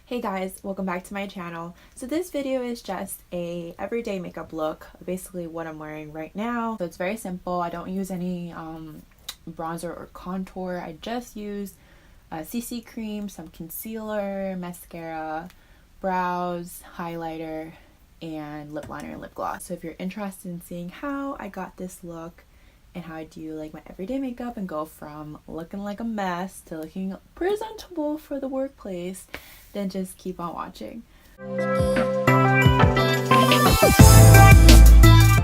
Hey guys, welcome back to my channel. So this video is just a everyday makeup look, basically what I'm wearing right now. So it's very simple. I don't use any bronzer or contour. I just use CC cream, some concealer, mascara, brows, highlighter, and lip liner and lip gloss. So if you're interested in seeing how I got this look and how I do like my everyday makeup and go from looking like a mess to looking presentable for the workplace, then just keep on watching.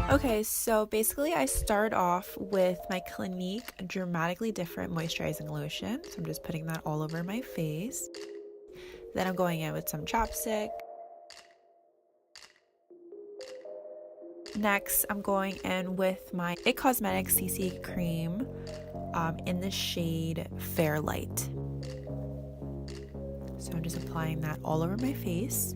Okay, so basically I start off with my Clinique Dramatically Different Moisturizing Lotion. So I'm just putting that all over my face. Then I'm going in with some chapstick. Next, I'm going in with my IT Cosmetics CC cream in the shade Fair Light. So I'm just applying that all over my face.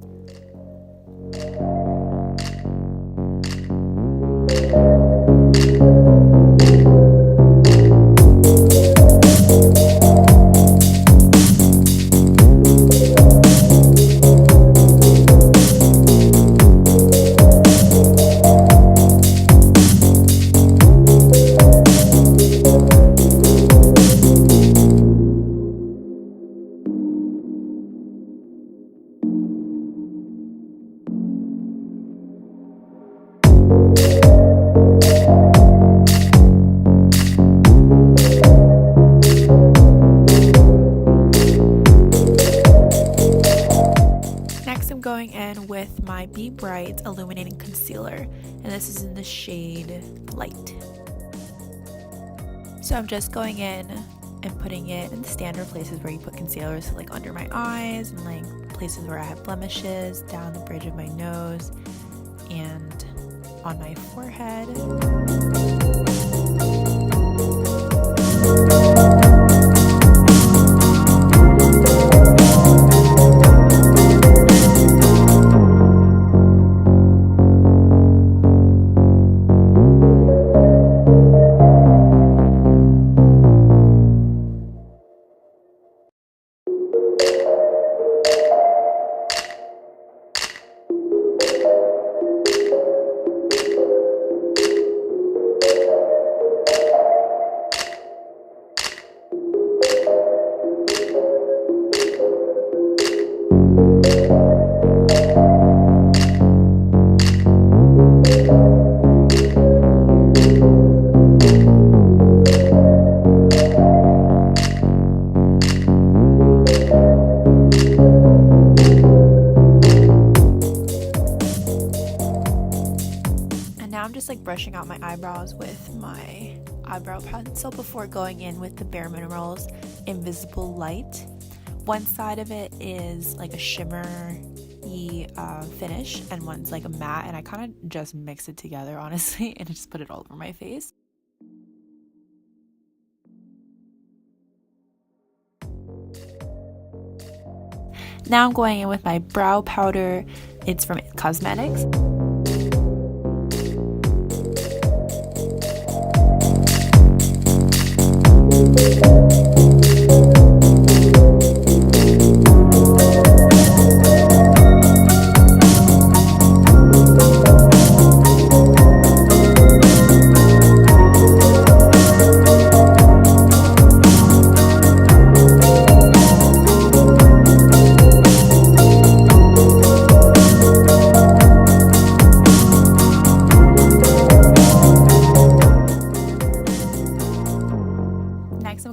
Going in with my Be Bright Illuminating Concealer, and this is in the shade Light. So I'm just going in and putting it in the standard places where you put concealers, so like under my eyes and like places where I have blemishes, down the bridge of my nose, and on my forehead. I'm just like brushing out my eyebrows with my eyebrow pencil before going in with the Bare Minerals Invisible Light. One side of it is like a shimmery finish and one's like a matte, and I kind of just mix it together honestly and just put it all over my face. Now I'm going in with my brow powder. It's from IT Cosmetics.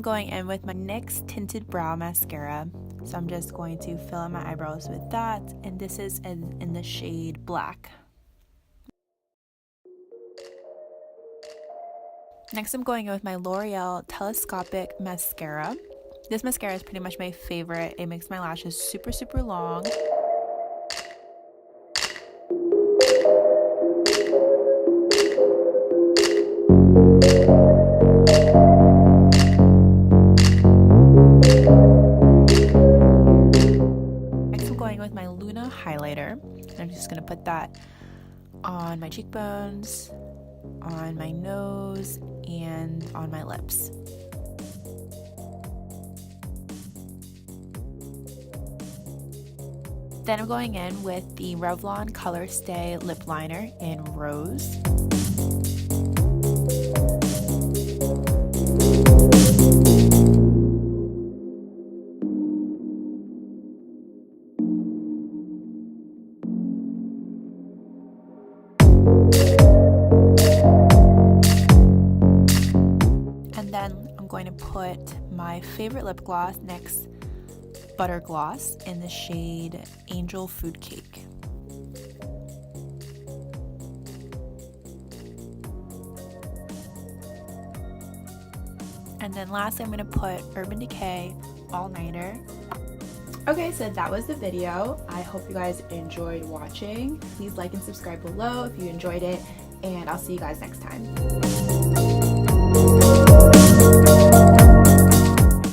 Going in with my NYX Tinted Brow Mascara. So I'm just going to fill in my eyebrows with that, and this is in the shade Black. Next I'm going in with my L'Oreal Telescopic Mascara. This mascara is pretty much my favorite. It makes my lashes super long. Highlighter, and I'm just going to put that on my cheekbones, on my nose, and on my lips. Then I'm going in with the Revlon Color Stay Lip Liner in Rose. And then I'm going to put my favorite lip gloss, NYX Butter Gloss, in the shade Angel Food Cake. And then lastly, I'm going to put Urban Decay All Nighter. Okay, so that was the video. I hope you guys enjoyed watching. Please like and subscribe below if you enjoyed it, and I'll see you guys next time.